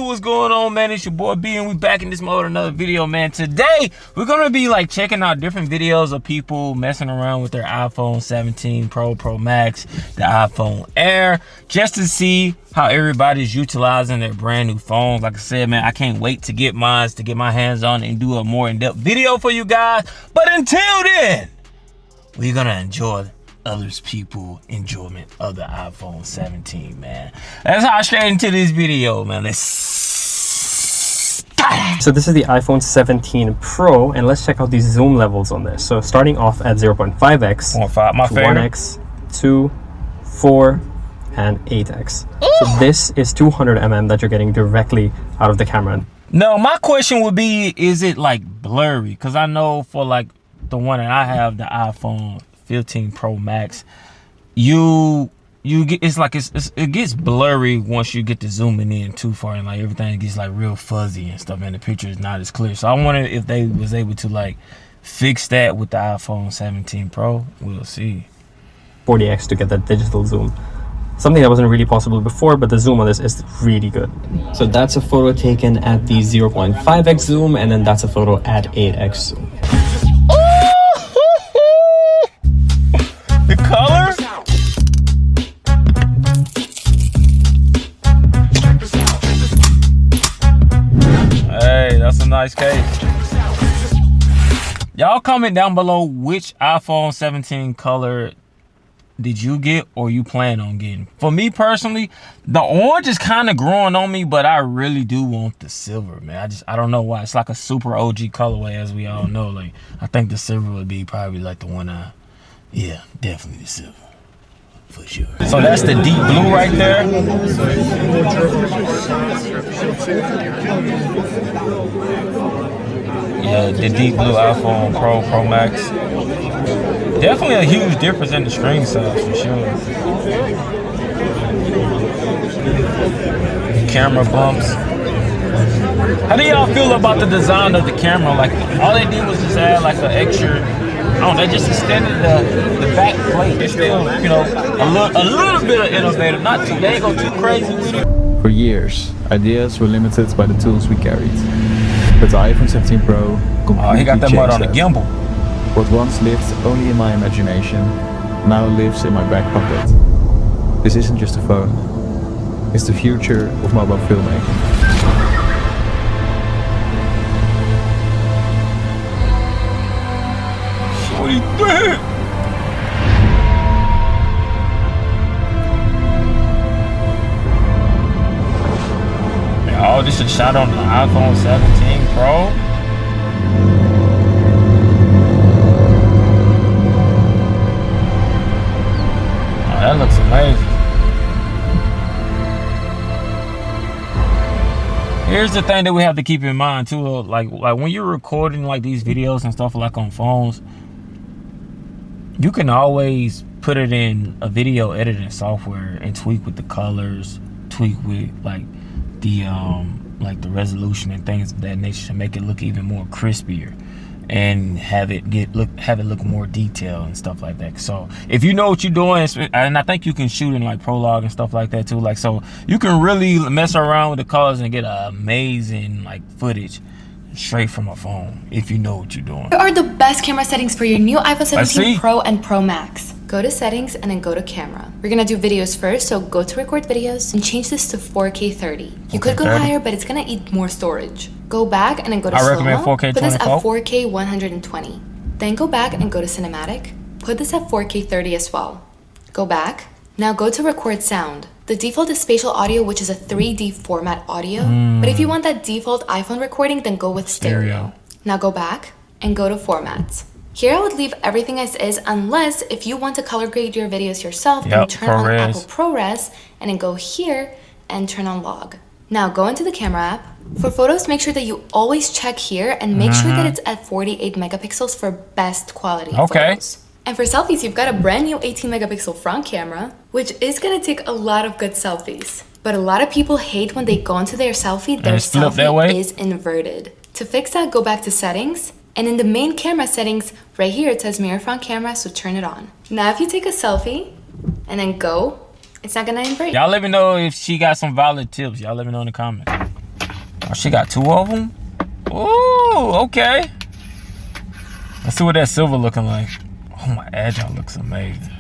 what's going on, man? It's your boy B, and we back in this mode, another video, man. Today we're gonna be like checking out different videos of people messing around with their iPhone 17 Pro Max, the iPhone Air, just to see how everybody's utilizing their brand new phones. Like I said, man, I can't wait to get mine, to get my hands on it and do a more in-depth video for you guys. But until then, we're gonna enjoy others people enjoyment of the iPhone 17, man. Let's hop straight into this video, man. Let's start. So this is the iPhone 17 Pro, and let's check out these zoom levels on this. So starting off at 0.5x, 1.5, my favorite. 1x, 2, 4, and 8x. So this is 200 mm that you're getting directly out of the camera. No, my question would be, is it like blurry? Because I know for like the one that I have, the iPhone 15 Pro Max, you get, it's like it gets blurry once you get to zooming in too far, and like everything gets like real fuzzy and stuff, and the picture is not as clear. So I wonder if they was able to like fix that with the iPhone 17 Pro. We'll see. 40x to get that digital zoom. Something that wasn't really possible before, but the zoom on this is really good. So that's a photo taken at the 0.5x zoom, and then that's a photo at 8x zoom. The color? Hey, that's a nice case. Y'all comment down below which iPhone 17 color did you get or you plan on getting. For me personally, the orange is kind of growing on me, but I really do want the silver, man. I don't know why. It's like a super OG colorway, as we all know. Like, I think the silver would be probably like the one yeah, definitely the silver, for sure. So that's the deep blue right there. Yeah, the deep blue iPhone Pro Max. Definitely a huge difference in the screen size, for sure. Camera bumps. How do y'all feel about the design of the camera? Like, all they did was just add like an extra, they just extended the back plate. It's still, you know, a little bit of innovative. Not too, they ain't go too crazy with it. For years, ideas were limited by the tools we carried. But the iPhone 17 Pro completely he got that mud on the gimbal. What once lived only in my imagination now lives in my back pocket. This isn't just a phone. It's the future of mobile filmmaking. What do you think? Oh, this is shot on the iPhone 17 Pro. Oh, that looks amazing. Here's the thing that we have to keep in mind too, like when you're recording like these videos and stuff like on phones, you can always put it in a video editing software and tweak with the colors, tweak with like the resolution and things of that nature to make it look even more crispier and have it look more detailed and stuff like that. So if you know what you're doing, and I think you can shoot in like Prologue and stuff like that too, like, so you can really mess around with the colors and get amazing like footage straight from a phone if you know what you're doing. Here are the best camera settings for your new iPhone 17 Pro and Pro Max. Go to settings and then go to camera. We're gonna do videos first, so go to record videos and change this to 4K 30. You could go higher, but it's gonna eat more storage. Go back and then go to slow-mo. I recommend 4K 24. Put this at 4K 120. Then go back and go to cinematic. Put this at 4K 30 as well. Go back. Now go to record sound. The default is spatial audio, which is a 3D format audio. But if you want that default iPhone recording, then go with stereo. Now go back and go to formats. Here I would leave everything as is, unless if you want to color grade your videos yourself, then turn on Apple ProRes and then go here and turn on log. Now go into the camera app. For photos, make sure that you always check here and make sure that it's at 48 megapixels for best quality photos. And for selfies, you've got a brand new 18 megapixel front camera, which is gonna take a lot of good selfies. But a lot of people hate when they go into their selfie is inverted. To fix that, go back to settings. And in the main camera settings, right here, it says mirror front camera, so turn it on. Now, if you take a selfie and then go, it's not gonna invert. Y'all let me know if she got some valid tips. Y'all let me know in the comments. Oh, she got 2 of them. Ooh, okay. Let's see what that silver looking like. Oh, my Agile looks amazing.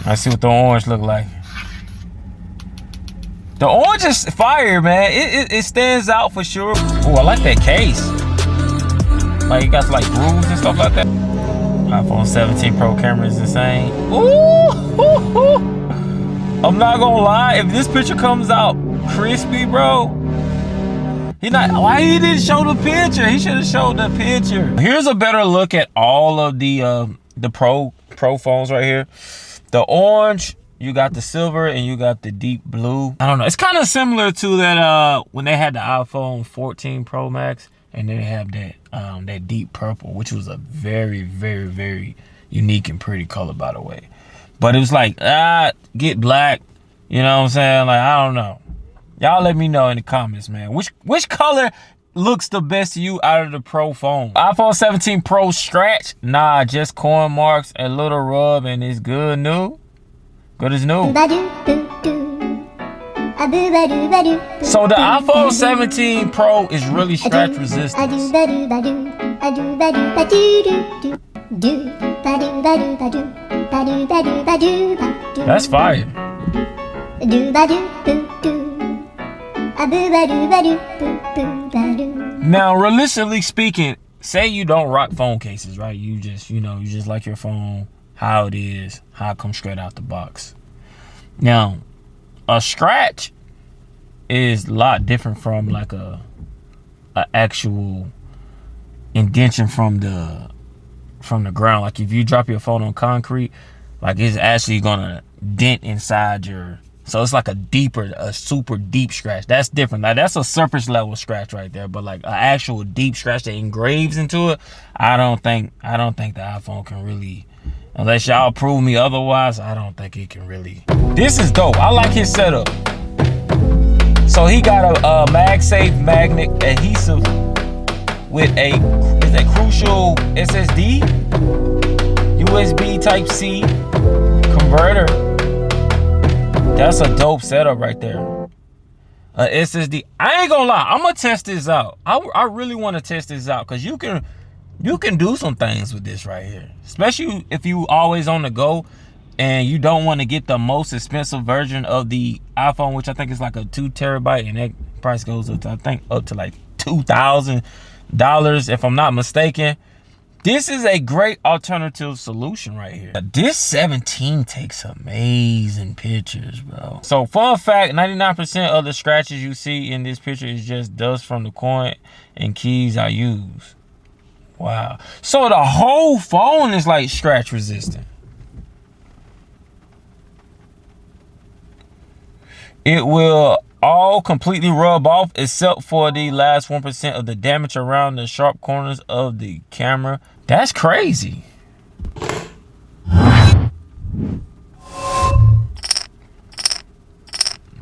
Let's see what the orange look like. The orange is fire, man. It stands out for sure. Oh, I like that case. Like, it got like grooves and stuff like that. iPhone 17 Pro camera is insane. Ooh, I'm not gonna lie. If this picture comes out crispy, bro, why he didn't show the picture? He should have showed the picture. Here's a better look at all of the Pro phones right here. The orange, you got the silver, and you got the deep blue. I don't know. It's kind of similar to that when they had the iPhone 14 Pro Max, and then they have that deep purple, which was a very, very, very unique and pretty color, by the way. But it was like, get black. You know what I'm saying? Like, I don't know. Y'all let me know in the comments, man. Which color looks the best to you out of the Pro phone? iPhone 17 Pro scratch? Nah, just corn marks, a little rub, and it's good new. Good as new. So the iPhone 17 Pro is really scratch resistant. That's fire. Now, realistically speaking, say you don't rock phone cases, right? You just like your phone how it is, how it comes straight out the box. Now, a scratch is a lot different from like a actual indentation from the ground. Like if you drop your phone on concrete, like it's actually gonna dent inside your. So it's like a super deep scratch. That's different. Like that's a surface level scratch right there. But like an actual deep scratch that engraves into it, I don't think the iPhone can really, unless y'all prove me otherwise, I don't think it can really. This is dope. I like his setup. So he got a MagSafe magnet adhesive with a crucial SSD, USB Type-C converter. That's a dope setup right there. SSD. I ain't gonna lie. I'm gonna test this out. I really want to test this out because you can do some things with this right here, especially if you always on the go and you don't want to get the most expensive version of the iPhone, which I think is like a 2 terabyte, and that price goes up to, I think, up to like $2,000 if I'm not mistaken. This is a great alternative solution right here. This 17 takes amazing pictures, bro. So fun fact, 99% of the scratches you see in this picture is just dust from the coin and keys I use. Wow. So the whole phone is like scratch resistant. It will all completely rub off except for the last 1% of the damage around the sharp corners of the camera. That's crazy.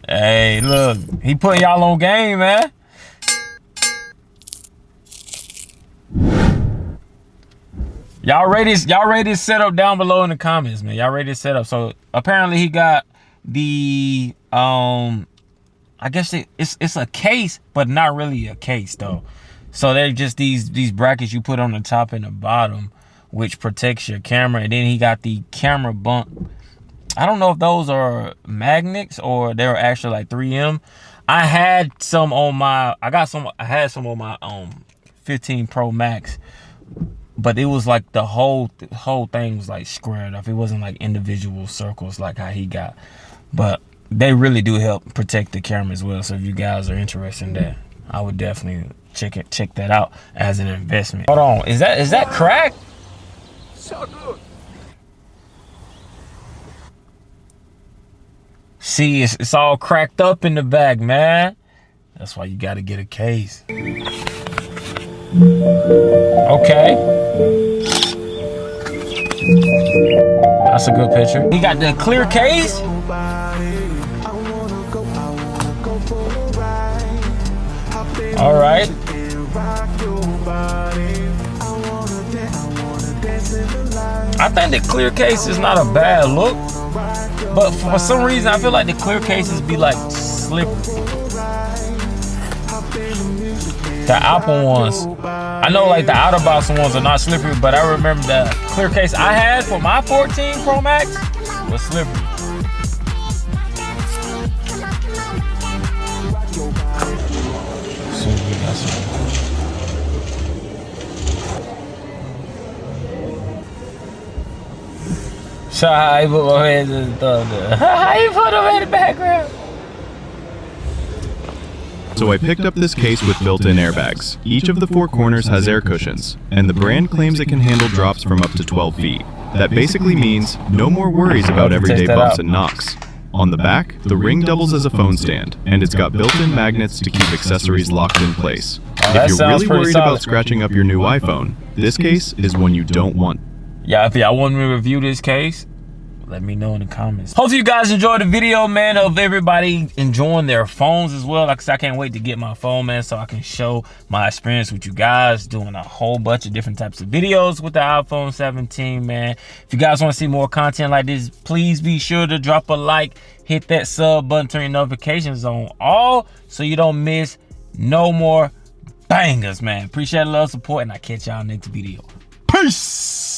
Hey, look, he putting y'all on game, man. Y'all rate this setup down below in the comments, man. Y'all rate this setup. So apparently he got the I guess it's a case, but not really a case though. So they're just these brackets you put on the top and the bottom, which protects your camera. And then he got the camera bump. I don't know if those are magnets or they're actually like 3M. I had some on my 15 Pro Max, but it was like the whole thing was like squared off. It wasn't like individual circles like how he got. But they really do help protect the camera as well. So if you guys are interested in that, I would definitely check that out as an investment. Hold on, is that cracked? So good. See, it's all cracked up in the back, man. That's why you got to get a case. Okay. That's a good picture. He got the clear case. All right. I think the clear case is not a bad look. But for some reason, I feel like the clear cases be like slippery. The Apple ones, I know like the outer box ones are not slippery, but I remember the clear case I had for my 14 Pro Max was slippery. So how you put my hands in the thunder? How you put them in the background? So I picked up this case with built-in airbags. Each of the 4 corners has air cushions, and the brand claims it can handle drops from up to 12 feet. That basically means no more worries about everyday bumps and knocks. On the back, the ring doubles as a phone stand, and it's got built-in magnets to keep accessories locked in place. If you're really worried about scratching up your new iPhone, this case is one you don't want. Yeah, if y'all want me to review this case, let me know in the comments. Hopefully you guys enjoyed the video, man, of everybody enjoying their phones as well. Like I said, I can't wait to get my phone, man, so I can show my experience with you guys, doing a whole bunch of different types of videos with the iPhone 17, man. If you guys want to see more content like this, please be sure to drop a like, hit that sub button, turn your notifications on all so you don't miss no more bangers, man. Appreciate the love, support, and I'll catch y'all next video. Peace!